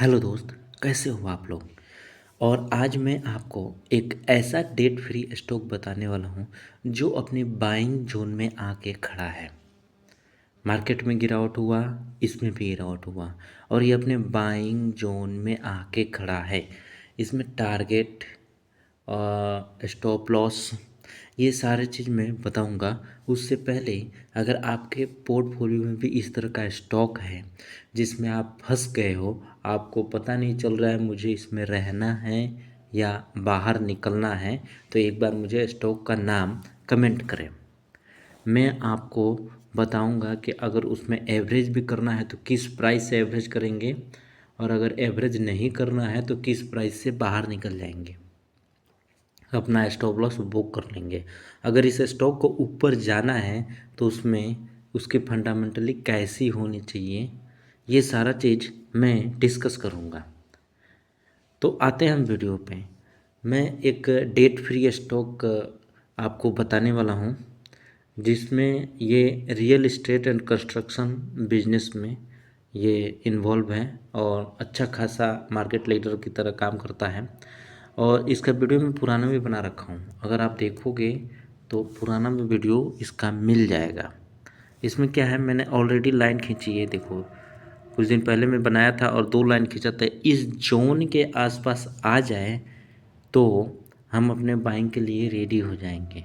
Hello दोस्त, कैसे हो आप लोग। और आज मैं आपको एक ऐसा डेट फ्री स्टॉक बताने वाला हूँ जो अपने बाइंग जोन में आके खड़ा है। मार्केट में गिरावट हुआ, इसमें भी गिरावट हुआ और ये अपने बाइंग जोन में आके खड़ा है। इसमें टारगेट, स्टॉप लॉस, ये सारे चीज़ मैं बताऊंगा। उससे पहले अगर आपके पोर्टफोलियो में भी इस तरह का स्टॉक है जिसमें आप फंस गए हो, आपको पता नहीं चल रहा है मुझे इसमें रहना है या बाहर निकलना है, तो एक बार मुझे स्टॉक का नाम कमेंट करें। मैं आपको बताऊंगा कि अगर उसमें एवरेज भी करना है तो किस प्राइस से एवरेज करेंगे, और अगर एवरेज नहीं करना है तो किस प्राइस से बाहर निकल जाएंगे, अपना स्टॉप लॉस बुक कर लेंगे। अगर इस स्टॉक को ऊपर जाना है तो उसमें उसकी फंडामेंटली कैसी होनी चाहिए, ये सारा चीज़ मैं डिस्कस करूँगा। तो आते हैं हम वीडियो पे। मैं एक डेट फ्री स्टॉक आपको बताने वाला हूँ जिसमें ये real estate and construction business में ये इन्वॉल्व है और अच्छा खासा मार्केट लीडर की तरह काम करता है। और इसका वीडियो मैं पुराना भी बना रखा हूँ, अगर आप देखोगे तो पुराना भी वीडियो इसका मिल जाएगा। इसमें क्या है, मैंने ऑलरेडी लाइन खींची है, देखो कुछ दिन पहले मैं बनाया था और 2 लाइन खींचा था। इस जोन के आसपास आ जाए तो हम अपने बाइंग के लिए रेडी हो जाएंगे।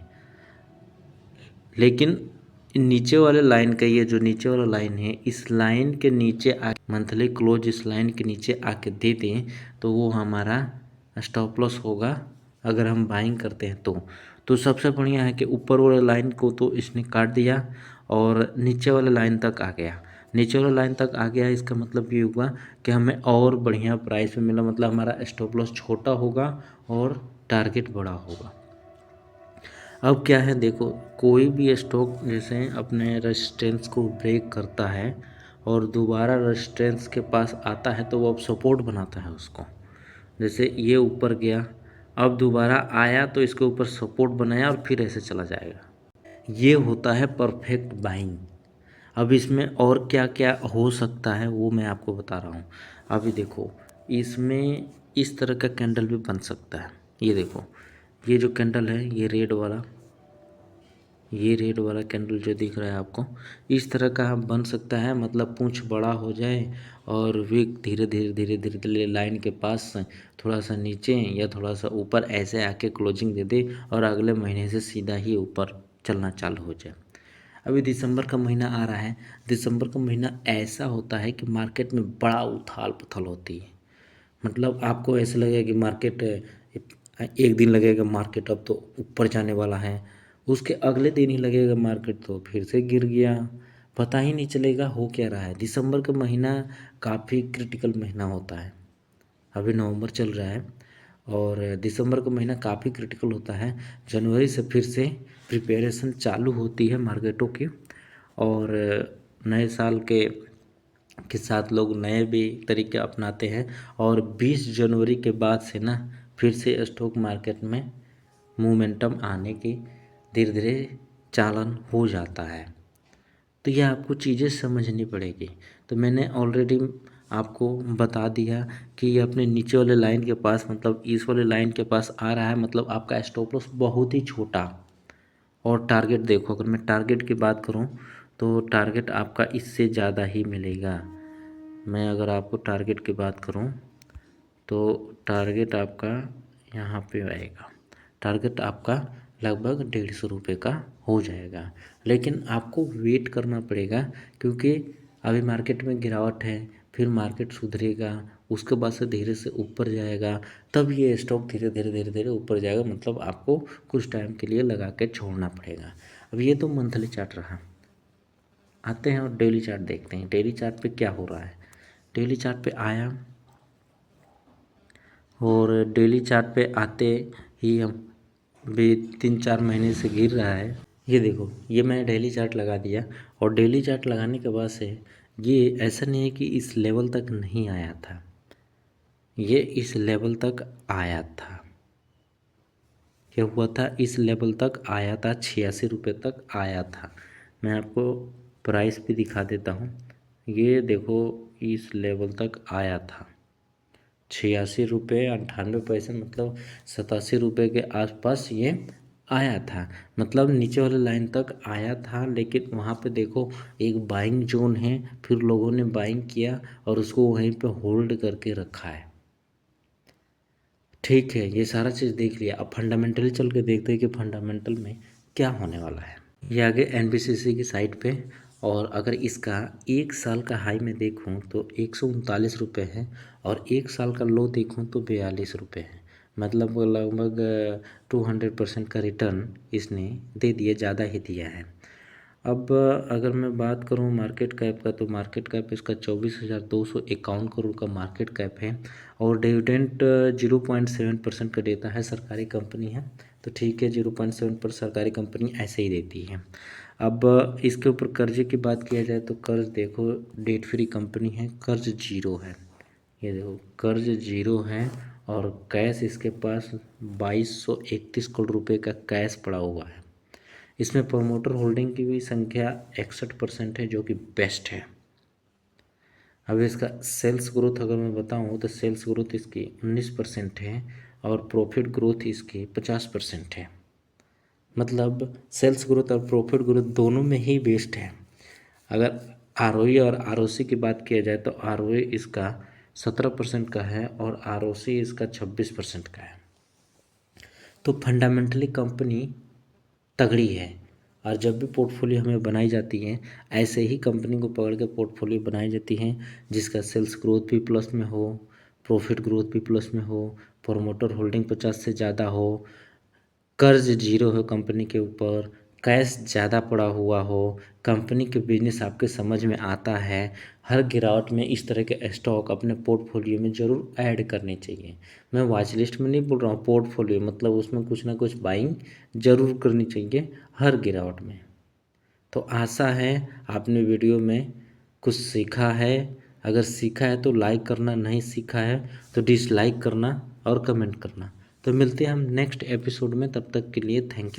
लेकिन नीचे वाले लाइन का, ये जो नीचे वाला लाइन है, इस लाइन के नीचे आ मंथली क्लोज इस लाइन के नीचे आके दे दें तो वो हमारा स्टॉप लॉस होगा अगर हम बाइंग करते हैं तो सबसे बढ़िया है कि ऊपर वाले लाइन को तो इसने काट दिया और नीचे वाले लाइन तक आ गया। नीचे वाले लाइन तक आ गया, इसका मतलब ये हुआ कि हमें और बढ़िया प्राइस में मिला, मतलब हमारा स्टॉप लॉस छोटा होगा और टारगेट बड़ा होगा। अब क्या है, देखो कोई भी स्टॉक जैसे अपने रेजिस्टेंस को ब्रेक करता है और दोबारा रेजिस्टेंस के पास आता है तो वो अब सपोर्ट बनाता है उसको। जैसे ये ऊपर गया, अब दोबारा आया तो इसके ऊपर सपोर्ट बनाया और फिर ऐसे चला जाएगा। ये होता है परफेक्ट बाइंग। अब इसमें और क्या क्या हो सकता है वो मैं आपको बता रहा हूँ। अभी देखो, इसमें इस तरह का कैंडल भी बन सकता है। ये देखो, ये जो कैंडल है, ये रेड वाला कैंडल जो दिख रहा है आपको, इस तरह का बन सकता है। मतलब पूंछ बड़ा हो जाए और विक धीरे धीरे धीरे धीरे धीरे लाइन के पास थोड़ा सा नीचे या थोड़ा सा ऊपर ऐसे आके क्लोजिंग दे दे और अगले महीने से सीधा ही ऊपर चलना चालू हो जाए। अभी दिसंबर का महीना आ रहा है। दिसंबर का महीना ऐसा होता है कि मार्केट में बड़ा उथाल पुथल होती है। मतलब आपको ऐसा लगेगा कि मार्केट, एक दिन लगेगा मार्केट अब तो ऊपर जाने वाला है, उसके अगले दिन ही लगेगा मार्केट तो फिर से गिर गया, पता ही नहीं चलेगा हो क्या रहा है। दिसंबर का महीना काफ़ी क्रिटिकल महीना होता है। अभी नवंबर चल रहा है और दिसंबर का महीना काफ़ी क्रिटिकल होता है। जनवरी से फिर से प्रिपरेशन चालू होती है मार्केटों की, और नए साल के साथ लोग नए भी तरीके अपनाते हैं। और 20 जनवरी के बाद से ना फिर से स्टॉक मार्केट में मोमेंटम आने की धीरे धीरे चालन हो जाता है। तो यह आपको चीज़ें समझनी पड़ेगी। तो मैंने ऑलरेडी आपको बता दिया कि ये अपने नीचे वाले लाइन के पास, मतलब इस वाले लाइन के पास आ रहा है, मतलब आपका स्टॉप लॉस बहुत ही छोटा। और टारगेट देखो, अगर मैं टारगेट की बात करूं तो टारगेट आपका इससे ज़्यादा ही मिलेगा। मैं अगर आपको टारगेट की बात करूं तो टारगेट आपका यहाँ पे आएगा। टारगेट आपका लगभग 150 रुपये का हो जाएगा। लेकिन आपको वेट करना पड़ेगा क्योंकि अभी मार्केट में गिरावट है, फिर मार्केट सुधरेगा, उसके बाद से धीरे से ऊपर जाएगा, तब ये स्टॉक धीरे धीरे धीरे धीरे ऊपर जाएगा। मतलब आपको कुछ टाइम के लिए लगा के छोड़ना पड़ेगा। अब ये तो मंथली चार्ट रहा। आते हैं और डेली चार्ट देखते हैं। डेली चार्ट पे क्या हो रहा है। डेली चार्ट पे आया और डेली चार्ट पे आते ही हम भी 3-4 महीने से गिर रहा है। ये देखो, ये मैंने डेली चार्ट लगा दिया और डेली चार्ट लगाने के बाद से ये ऐसा नहीं है कि इस लेवल तक नहीं आया था, ये इस लेवल तक आया था। क्या हुआ था, इस लेवल तक आया था, 86 रुपये तक आया था। मैं आपको प्राइस भी दिखा देता हूँ। ये देखो, इस लेवल तक आया था। ₹86.98 मतलब 87 रुपये के आसपास ये आया था। मतलब नीचे वाले लाइन तक आया था, लेकिन वहाँ पे देखो एक बाइंग जोन है, फिर लोगों ने बाइंग किया और उसको वहीं पे होल्ड करके रखा है। ठीक है, ये सारा चीज़ देख लिया। अब फंडामेंटली चल के देखते हैं कि फंडामेंटल में क्या होने वाला है। ये आगे एनबीसीसी की साइट पे, और अगर इसका एक साल का हाई में देखूं तो 139 रुपये है, और एक साल का लो देखूं तो 42 रुपये है। मतलब लगभग 200% का रिटर्न इसने दे दिया, ज़्यादा ही दिया है। अब अगर मैं बात करूं मार्केट कैप का, तो मार्केट कैप इसका 24,251 करोड़ का मार्केट कैप है, और डिविडेंड 0.7% का देता है। सरकारी कंपनी है तो ठीक है, 0.7% सरकारी कंपनी ऐसे ही देती है। अब इसके ऊपर कर्जे की बात किया जाए तो कर्ज देखो, डेट फ्री कंपनी है, कर्ज जीरो है। ये देखो कर्ज जीरो है, और कैश इसके पास 2231 करोड़ रुपए का कैश पड़ा हुआ है। इसमें प्रोमोटर होल्डिंग की भी संख्या 61% है, जो कि बेस्ट है। अब इसका सेल्स ग्रोथ अगर मैं बताऊं तो सेल्स ग्रोथ इसकी 19% है, और प्रॉफिट ग्रोथ इसकी 50% है। मतलब सेल्स ग्रोथ और प्रॉफिट ग्रोथ दोनों में ही बेस्ट है। अगर आरओई और आरओसी की बात किया जाए तो आरओई इसका 17% का है, और आरओसी इसका 26% का है। तो फंडामेंटली कंपनी तगड़ी है। और जब भी पोर्टफोलियो हमें बनाई जाती है, ऐसे ही कंपनी को पकड़ के पोर्टफोलियो बनाई जाती है, जिसका सेल्स ग्रोथ भी प्लस में हो, प्रॉफिट ग्रोथ भी प्लस में हो, प्रोमोटर होल्डिंग 50 से ज़्यादा हो, कर्ज जीरो हो कंपनी के ऊपर, कैश ज़्यादा पड़ा हुआ हो, कंपनी के बिजनेस आपके समझ में आता है। हर गिरावट में इस तरह के स्टॉक अपने पोर्टफोलियो में ज़रूर ऐड करने चाहिए। मैं वॉच लिस्ट में नहीं बोल रहा हूँ, पोर्टफोलियो मतलब उसमें कुछ ना कुछ बाइंग ज़रूर करनी चाहिए हर गिरावट में। तो आशा है आपने वीडियो में कुछ सीखा है। अगर सीखा है तो लाइक करना, नहीं सीखा है तो डिसलाइक करना और कमेंट करना। तो मिलते हैं हम नेक्स्ट एपिसोड में, तब तक के लिए थैंक यू।